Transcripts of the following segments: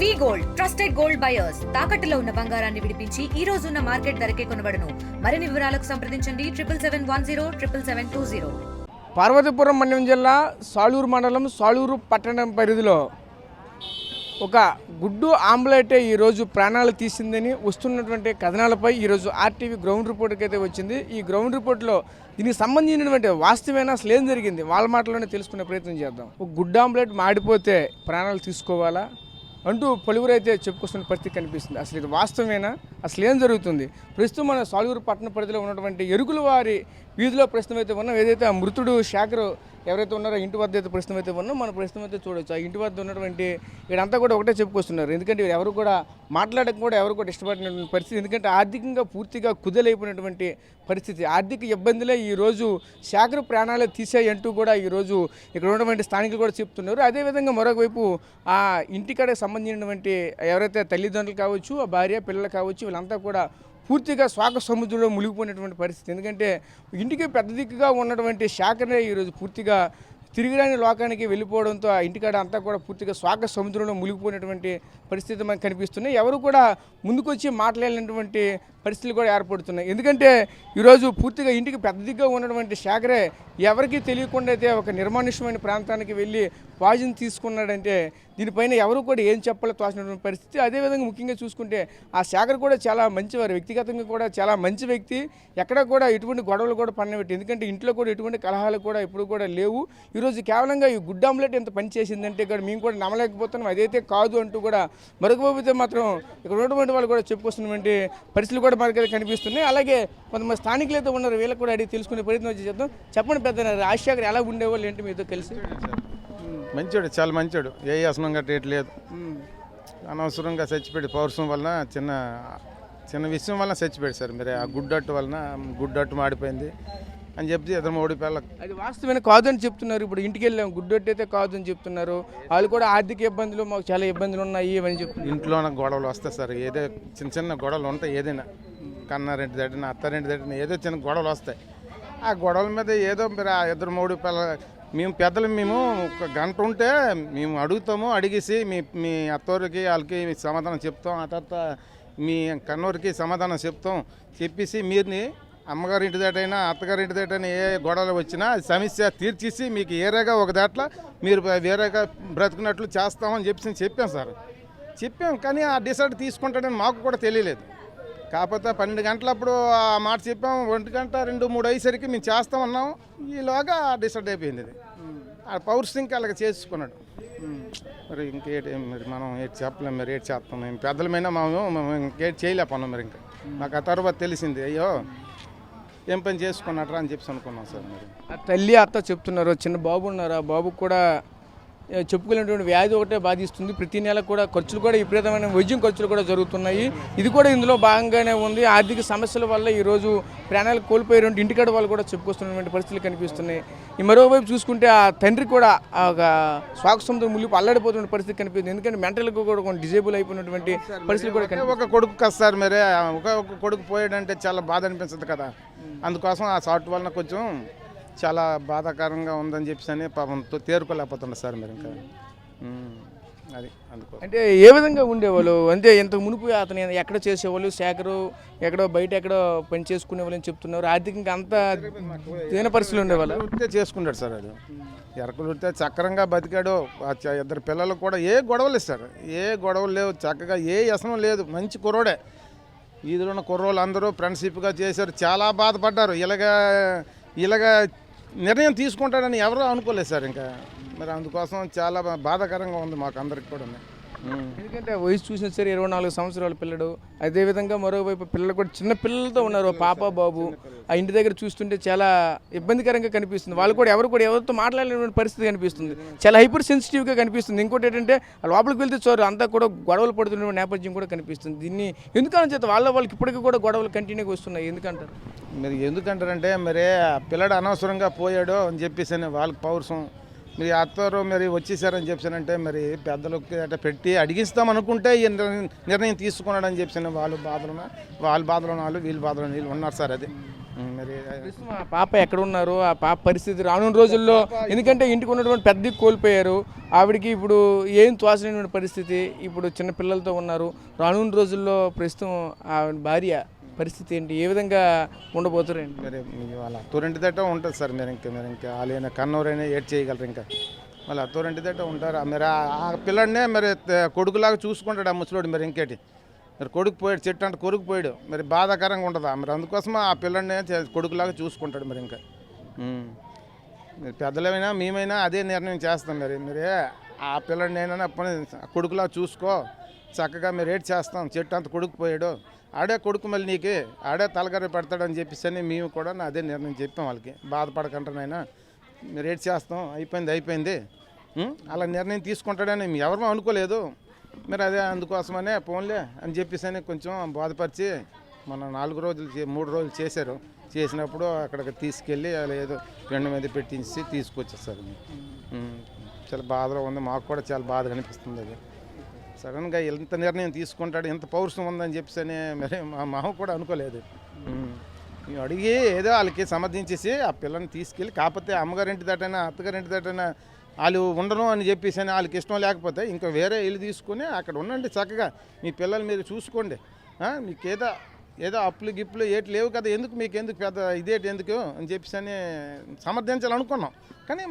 వి gold trusted gold buyers తాకట్టులో ఉన్న బంగారాన్ని విడిపించి ఈ రోజు ఉన్న మార్కెట్ ధరకే కొనబడును. మరిన్ని వివరాలకు సంప్రదించండి 7771077720. పార్వతీపురం మండలం జిల్లా సాలూరు మండలం సాలూరు పట్టణం పరిధిలో ఒక గుడ్డు ఆమ్లెట్ ఈరోజు ప్రాణాలు తీసిందని వస్తున్నటువంటి కథనాలపై ఈరోజు ఆర్టీవీ గ్రౌండ్ రిపోర్ట్కి అయితే వచ్చింది. ఈ గ్రౌండ్ రిపోర్ట్లో దీనికి సంబంధించినటువంటి వాస్తవమైన అసలు ఏం జరిగింది వాళ్ళ మాటలోనే తెలుసుకునే ప్రయత్నం చేద్దాం. ఒక గుడ్డు ఆమ్లెట్ మాడిపోతే ప్రాణాలు తీసుకోవాలా అంటూ పలువురు అయితే చెప్పుకొస్తున్న పరిస్థితి కనిపిస్తుంది. అసలు ఇది వాస్తవమేనా, అసలు ఏం జరుగుతుంది? ప్రస్తుతం మన సాలూరు పట్టణ పరిధిలో ఉన్నటువంటి ఎరుకుల వారి వీధిలో ప్రస్తుతం అయితే ఉన్నాం. ఏదైతే ఆ మృతుడు శేఖర్ ఎవరైతే ఉన్నారో ఇంటి వద్ద అయితే ప్రస్తుతం అయితే ఉన్నాం, మన ప్రస్తుతం అయితే చూడవచ్చు. ఆ ఇంటి వద్ద ఉన్నటువంటి ఇక్కడంతా కూడా ఒకటే చెప్పుకొస్తున్నారు. ఎందుకంటే ఎవరు కూడా మాట్లాడడం కూడా ఎవరు కూడా ఇష్టపడినటువంటి పరిస్థితి. ఎందుకంటే ఆర్థికంగా పూర్తిగా కుదలైపోయినటువంటి పరిస్థితి, ఆర్థిక ఇబ్బందులే ఈరోజు శేఖర్ ప్రాణాలే తీసాయంటూ కూడా ఈరోజు ఇక్కడ ఉన్నటువంటి స్థానికులు కూడా చెప్తున్నారు. అదేవిధంగా మరొకవైపు ఆ ఇంటికాడకు సంబంధించినటువంటి ఎవరైతే తల్లిదండ్రులు కావచ్చు, ఆ భార్య పిల్లలు కావచ్చు, వీళ్ళంతా కూడా పూర్తిగా శోక సముద్రంలో మునిగిపోయినటువంటి పరిస్థితి. ఎందుకంటే ఇంటికి పెద్ద దిక్కుగా ఉన్నటువంటి శేఖర్నే ఈరోజు పూర్తిగా తిరిగిరాని లోకానికి వెళ్ళిపోవడంతో ఆ ఇంటికాడ అంతా కూడా పూర్తిగా శోక సముద్రంలో మునిగిపోయినటువంటి పరిస్థితి మనకు కనిపిస్తున్నాయి. ఎవరు కూడా ముందుకొచ్చి మాట్లాడినటువంటి పరిస్థితులు కూడా ఏర్పడుతున్నాయి. ఎందుకంటే ఈరోజు పూర్తిగా ఇంటికి పెద్ద దిగ్గా ఉన్నటువంటి శేఖరే ఎవరికీ తెలియకుండా అయితే ఒక నిర్మానుష్యమైన ప్రాంతానికి వెళ్ళి పాయిజన్ తీసుకున్నాడంటే దీనిపైన ఎవరు కూడా ఏం చెప్పాలో తోచినటువంటి పరిస్థితి. అదేవిధంగా ముఖ్యంగా చూసుకుంటే ఆ శేఖర్ కూడా చాలా మంచివారు, వ్యక్తిగతంగా కూడా చాలా మంచి వ్యక్తి. ఎక్కడ కూడా ఎటువంటి గొడవలు కూడా పన్నబెట్టి, ఎందుకంటే ఇంట్లో కూడా ఎటువంటి కలహాలు కూడా ఎప్పుడు కూడా లేవు. ఈరోజు కేవలంగా ఈ గుడ్ ఆమ్లెట్ ఎంత పని చేసిందంటే ఇక్కడ మేము కూడా నమ్మలేకపోతున్నాం, అదైతే కాదు అంటూ కూడా మరొకపోతే మాత్రం ఇక్కడ ఉన్నటువంటి వాళ్ళు కూడా చెప్పుకొస్తున్నటువంటి పరిస్థితులు కూడా మనకైతే కనిపిస్తున్నాయి. అలాగే కొంతమంది స్థానికులు అయితే ఉన్నారు, వీళ్ళకి కూడా అడిగి తెలుసుకునే ప్రయత్నం చేద్దాం. చెప్పండి పెద్ద రాజశేఖర్ ఎలా ఉండేవాళ్ళు ఏంటి మీతో కలిసి? మంచోడు, చాలా మంచోడు. ఏ అసనం కట్టేయట్లేదు, అనవసరంగా చచ్చిపోయాడు. పౌరుషం వలన చిన్న విషయం వలన చచ్చిపోయాడు సార్. మరి ఆ గుడ్డట్టు వలన గుడ్డట్టు మాడిపోయింది అని చెప్పి ఇద్దరు మూడు పిల్ల అది వాస్తవమైన కాదు అని చెప్తున్నారు. ఇప్పుడు ఇంటికి వెళ్ళాం, గుడ్డట్టు అయితే కాదు అని చెప్తున్నారు. వాళ్ళు కూడా ఆర్థిక ఇబ్బందులు, మాకు చాలా ఇబ్బందులు ఉన్నాయి అని చెప్తున్నారు. ఇంట్లోనే గొడవలు వస్తాయి సార్, ఏదో చిన్న చిన్న గొడవలు ఉంటాయి. ఏదైనా కన్నారింటి దగ్గర అత్తారింటి దగ్గర ఏదో చిన్న గొడవలు వస్తాయి. ఆ గొడవల మీద ఏదో మీరు ఆ ఇద్దరు మూడు పిల్ల మేము పెద్దలు మేము ఒక గంట ఉంటే మేము అడుగుతాము, అడిగేసి మీ అత్తోరికి వాళ్ళకి సమాధానం చెప్తాం, ఆ తర్వాత మీ కన్నూరికి సమాధానం చెప్తాం. చెప్పేసి మీరుని అమ్మగారింటి దాటైనా అత్తగారింటి దాటైనా ఏ గొడవలు వచ్చినా సమస్య తీర్చేసి మీకు ఏరేగా ఒక దాంట్లో మీరు వేరేగా బ్రతుకున్నట్లు చేస్తామని చెప్పాం సార్. చెప్పాం, కానీ ఆ డిసైడ్ తీసుకుంటాడని మాకు కూడా తెలియలేదు. కాకపోతే 12 గంటలప్పుడు ఆ మాట చెప్పాం, 1 గంట 2, 3 అయ్యేసరికి మేము చేస్తామన్నాం. ఈలోగా డిసైడ్ అయిపోయింది. ఇది ఆ పౌరుషంకి అలాగ చేసుకున్నాడు. మరి ఇంకేటి మరి మనం ఏటి చెప్పలేం, మరి ఏటి చేస్తాం. మేము పెద్దలమైనా మేము ఇంకేటి చేయలేకపోన్నాం. మరి ఇంకా మాకు ఆ తర్వాత తెలిసింది, అయ్యో ఏం పని చేసుకున్నట్రా అని చెప్పి అనుకున్నాం సార్. మరి ఆ తల్లి అత్త చెప్తున్నారు, చిన్న బాబు ఉన్నారు, ఆ బాబుకు కూడా చెప్పుకునేటువంటి వ్యాధి ఒకటే బాధిస్తుంది. ప్రతి నెల కూడా ఖర్చులు కూడా విపరీతమైన వైద్యం ఖర్చులు కూడా జరుగుతున్నాయి. ఇది కూడా ఇందులో భాగంగానే ఉంది. ఆర్థిక సమస్యల వల్ల ఈరోజు ప్రాణాలు కోల్పోయేటువంటి ఇంటికాడ వాళ్ళు కూడా చెప్పుకొస్తున్నటువంటి పరిస్థితులు కనిపిస్తున్నాయి. ఈ మరోవైపు చూసుకుంటే ఆ తండ్రి కూడా ఒక శోక సముద్రం ములిపి అల్లాడిపోతున్న పరిస్థితి కనిపిస్తుంది. ఎందుకంటే మెంటల్గా కూడా కొంచెం డిజేబుల్ అయిపోయినటువంటి పరిస్థితులు కూడా ఒక కొడుకు కదా సార్. మరి ఒక కొడుకు పోయాడంటే చాలా బాధ అనిపిస్తుంది కదా. అందుకోసం ఆ షార్ట్ వలన కొంచెం చాలా బాధాకరంగా ఉందని చెప్పి పాపంతో తేరుకోలేకపోతున్నారు సార్. మరి ఇంకా అది అందుకో అంటే ఏ విధంగా ఉండేవాళ్ళు అంటే ఇంతకు మునుపు అతను ఎక్కడ చేసేవాళ్ళు, శేఖరు ఎక్కడో బయట ఎక్కడో పని చేసుకునే వాళ్ళని చెప్తున్నారు. ఆర్థికంగా అంత దీన పరిస్థితులు ఉండేవాళ్ళు. వృత్తే చేసుకుంటాడు సార్. అది ఎరకలు వృత్తే చక్రంగా బతికాడు. ఇద్దరు పిల్లలు కూడా ఏ గొడవలు ఇస్తారు, ఏ గొడవలు లేవు, చక్కగా ఏ వ్యసనం లేదు, మంచి కుర్రోడే. వీధిలో ఉన్న కుర్రోళ్ళు అందరూ ఫ్రెండ్షిప్గా చేశారు, చాలా బాధపడ్డారు. ఇలాగా నిర్ణయం తీసుకుంటాడని ఎవరూ అనుకోలేదు సార్. ఇంకా మరి అందుకోసం చాలా బాధాకరంగా ఉంది మాకు అందరికి కూడా. ఎందుకంటే వయసు చూసినా సరే 24 సంవత్సరాల పిల్లడు. అదేవిధంగా మరోవైపు పిల్లలు కూడా చిన్న పిల్లలతో ఉన్నారు, పాప బాబు. ఆ ఇంటి దగ్గర చూస్తుంటే చాలా ఇబ్బందికరంగా కనిపిస్తుంది. వాళ్ళు కూడా ఎవరితో మాట్లాడలేని పరిస్థితి కనిపిస్తుంది. చాలా హైపర్ సెన్సిటివ్గా కనిపిస్తుంది. ఇంకోటి ఏంటంటే లోపలికి వెళ్తే చూరు అంతా కూడా గొడవలు పడుతున్న నేపథ్యం కూడా కనిపిస్తుంది. దీన్ని ఎందుకని చేత వాళ్ళకి ఇప్పటికీ కూడా గొడవలు కంటిన్యూగా వస్తున్నాయి. ఎందుకంటారు? మరి ఎందుకంటారంటే మరి పిల్లడు అనవసరంగా పోయాడు అని చెప్పేసి వాళ్ళకి పౌరుషం. మీరు అత్తరు మరి వచ్చేసారని చెప్పానంటే మరి పెద్దలకి అట్లా పెట్టి అడిగిస్తాం అనుకుంటే ఈ నిర్ణయం తీసుకున్నాడని చెప్పాను. వాళ్ళ బాధలు వాళ్ళు వీళ్ళ బాధలు ఉన్నారు సార్. అది మరి ప్రస్తుతం ఆ పాప ఎక్కడ ఉన్నారు, ఆ పాప పరిస్థితి రానున్న రోజుల్లో, ఎందుకంటే ఇంటికి ఉన్నటువంటి పెద్ద కోల్పోయారు, ఆవిడకి ఇప్పుడు ఏం తోచలేనటువంటి పరిస్థితి, ఇప్పుడు చిన్న పిల్లలతో ఉన్నారు, రానున్న రోజుల్లో ప్రస్తుతం ఆవిడ భార్య పరిస్థితి ఏంటి, ఏ విధంగా ఉండబోతారండి? మరి వాళ్ళ అత్తోరింటి దట్ట ఉంటుంది సార్. మీరు ఇంకా వాళ్ళైనా కన్నూరైనా ఏడ్ చేయగలరు. ఇంకా వాళ్ళ అత్తోరింటి దట్ట ఉంటారు. మరి ఆ పిల్లడినే మరి కొడుకులాగా చూసుకుంటాడు ఆ ముసలోడు. మరి ఇంకేటి మరి కొడుకు పోయాడు, చెట్టు అంటే కొడుకు పోయాడు, మరి బాధాకరంగా ఉంటుందా? మరి అందుకోసం ఆ పిల్లడినే కొడుకులాగా చూసుకుంటాడు. మరి ఇంకా మరి పెద్దలమైనా మేమైనా అదే నిర్ణయం చేస్తాం. మరి ఆ పిల్లడినైనా కొడుకులాగా చూసుకో, చక్కగా మీరు ఏడ్ చేస్తాం, చెట్టు అంత కొడుకు పోయాడు, ఆడే కొడుకు మళ్ళీ నీకే ఆడే తలగర్ర పెడతాడని చెప్పేసి అని మేము కూడా అదే నిర్ణయం చెప్పాం వాళ్ళకి. బాధపడకంటానైనా మీరు ఏడ్ చేస్తాం, అయిపోయింది అలా నిర్ణయం తీసుకుంటాడని మేము ఎవరూ అనుకోలేదు. మరి అదే అందుకోసమనే ఫోన్లే అని చెప్పేసి అని కొంచెం బాధపరిచి మన 3 రోజులు చేశారు. చేసినప్పుడు అక్కడికి తీసుకెళ్ళి అలా ఏదో పెండ మీద పెట్టించి తీసుకొచ్చేస్తారు. చాలా బాధలో ఉంది, మాకు కూడా చాలా బాధగా అనిపిస్తుంది. అది సడన్గా ఎంత నిర్ణయం తీసుకుంటాడు, ఎంత పౌరుషం ఉందని చెప్పేసి మరి మా కూడా అనుకోలేదు. మేము అడిగి ఏదో వాళ్ళకి సమర్థించేసి ఆ పిల్లని తీసుకెళ్ళి, కాకపోతే అమ్మగారింటి దటైనా అత్తగారింటి దటైనా వాళ్ళు ఉండరు అని చెప్పేసి అని వాళ్ళకి ఇష్టం లేకపోతే ఇంకా వేరే ఇల్లు తీసుకుని అక్కడ ఉండండి, చక్కగా మీ పిల్లలు మీరు చూసుకోండి, మీకు ఏదో అప్పులు గిప్పులు ఏటి లేవు కదా, మీకు ఎందుకు పెద్ద ఇదేటి ఎందుకు అని చెప్పేసి అని సమర్థించాలనుకున్నాం. కానీ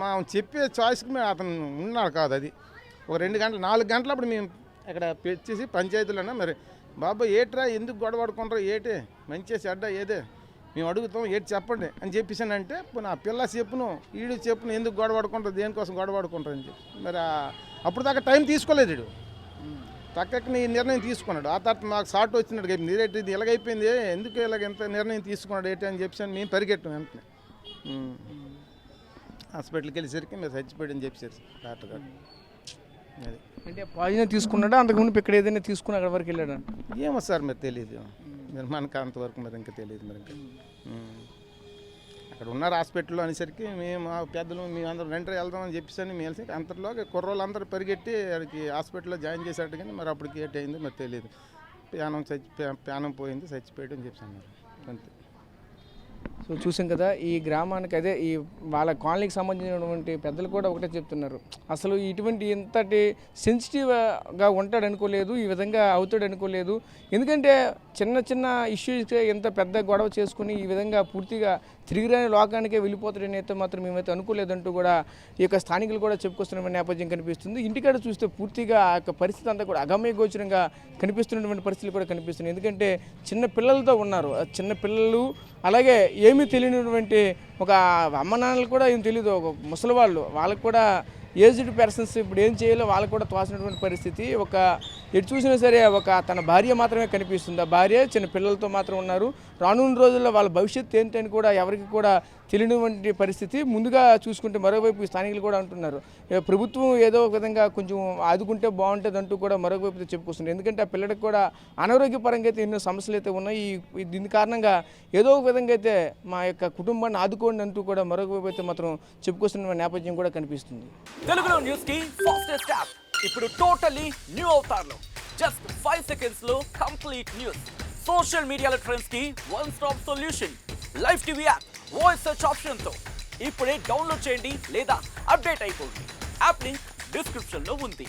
మా చెప్పే చాయిస్కి మేము అతను ఉన్నాడు కాదు. అది ఒక 2 గంటలు 4 గంటలు అప్పుడు మేము అక్కడ పెట్టేసి పంచాయతీలోనే మరి బాబా ఏట్రా ఎందుకు గొడవ పడుకుంటారు, ఏటి మంచి చెడ్డ ఏదే మేము అడుగుతాం, ఏటి చెప్పండి అని చెప్పేసి అంటే నా పిల్ల చెప్పును ఈడు చెప్పును ఎందుకు గొడవ పడుకుంటారు, దేనికోసం గొడవ పడుకుంటారు అని చెప్పి మరి అప్పుడు దాకా టైం తీసుకోలేదు. వీడు తక్కని నిర్ణయం తీసుకున్నాడు. ఆ తర్వాత మాకు షార్ట్ వచ్చినట్టు నీరేటి ఇది ఎలాగైపోయింది, ఎందుకు ఎంత నిర్ణయం తీసుకున్నాడు ఏంటి అని చెప్పేసి మేము పరిగెట్టాం వెంటనే. హాస్పిటల్కి వెళ్ళేసరికి మీరు చచ్చిపోయాడు అని చెప్పేసి డాక్టర్ గారు. అది అంటే పాయిజన్ తీసుకున్నాడా, అంతకుముందు ఇక్కడ ఏదైనా తీసుకుని అక్కడ వరకు వెళ్ళాడు? ఏమో సార్ మరి తెలియదు, మరి మనకు అంతవరకు మరి ఇంకా తెలియదు. మరి ఇంకా అక్కడ ఉన్నారు హాస్పిటల్లో అనేసరికి మేము పెద్దలు మేమందరం వెంటనే వెళ్దామని చెప్పేసి అని మేము అంతలో కుర్రోళ్ళు అందరూ పరిగెట్టి అక్కడికి హాస్పిటల్లో జాయిన్ చేసేట్టు, కానీ మరి అప్పటికి ఏటి అయిందో మరి తెలియదు. ప్రాణం పోయింది, చచ్చిపోయాడు అని చెప్పి అన్నారు అంతే. సో చూసాం కదా, ఈ గ్రామానికి అదే ఈ వాళ్ళ కాలనీకి సంబంధించినటువంటి పెద్దలు కూడా ఒకటే చెప్తున్నారు, అసలు ఇటువంటి ఇంతటి సెన్సిటివ్గా ఉంటాడు అనుకోలేదు, ఈ విధంగా అవుతాడు అనుకోలేదు. ఎందుకంటే చిన్న చిన్న ఇష్యూస్కి ఎంత పెద్ద గొడవ చేసుకుని ఈ విధంగా పూర్తిగా తిరిగిరాని లోకానికే వెళ్ళిపోతాడని అయితే మాత్రం మేమైతే అనుకోలేదంటూ కూడా ఈ యొక్క స్థానికులు కూడా చెప్పుకొస్తున్న నేపథ్యం కనిపిస్తుంది. ఇంటికాడ చూస్తే పూర్తిగా ఆ యొక్క పరిస్థితి అంతా కూడా అగమ్య గోచరంగా కనిపిస్తున్నటువంటి పరిస్థితులు కూడా కనిపిస్తున్నాయి. ఎందుకంటే చిన్న పిల్లలతో ఉన్నారు, చిన్న పిల్లలు అలాగే ఏమీ తెలియనటువంటి ఒక అమ్మ నాన్నలు కూడా ఏం తెలియదు, ఒక ముసలి వాళ్ళకు కూడా ఏజ్డ్ పర్సన్స్ ఇప్పుడు ఏం చేయాలో వాళ్ళకు కూడా తోసినటువంటి పరిస్థితి. ఒక ఎటు చూసినా సరే ఒక తన భార్య మాత్రమే కనిపిస్తుంది, ఆ భార్య చిన్న పిల్లలతో మాత్రం ఉన్నారు. రానున్న రోజుల్లో వాళ్ళ భవిష్యత్తు ఏంటని కూడా ఎవరికి కూడా తెలియనటువంటి పరిస్థితి. ముందుగా చూసుకుంటే మరోవైపు స్థానికులు కూడా అంటున్నారు, ప్రభుత్వం ఏదో ఒక విధంగా కొంచెం ఆదుకుంటే బాగుంటుంది అంటూ కూడా మరోవైపు చెప్పుకొస్తున్నారు. ఎందుకంటే ఆ పిల్లడికి కూడా అనారోగ్యపరంగా అయితే ఎన్నో సమస్యలు అయితే ఉన్నాయి. దీని కారణంగా ఏదో ఒక విధంగా అయితే మా యొక్క కుటుంబాన్ని ఆదుకోండి అంటూ కూడా మరొకవైపు అయితే మాత్రం చెప్పుకొస్తున్న నేపథ్యం కూడా కనిపిస్తుంది. తెలుగులో న్యూస్ కి ఫాస్టెస్ట్ యాప్ ఇప్పుడు టోటలీ న్యూ అవతార్లో జస్ట్ 5 seconds లో కంప్లీట్ న్యూస్, సోషల్ మీడియాలో ట్రెండ్స్ కి one stop solution, live TV app voice search option తో ఇప్పుడే డౌన్లోడ్ చేయండి లేదా అప్డేట్ అయిపోండి. యాప్ లింక్ డిస్క్రిప్షన్ లో ఉంది.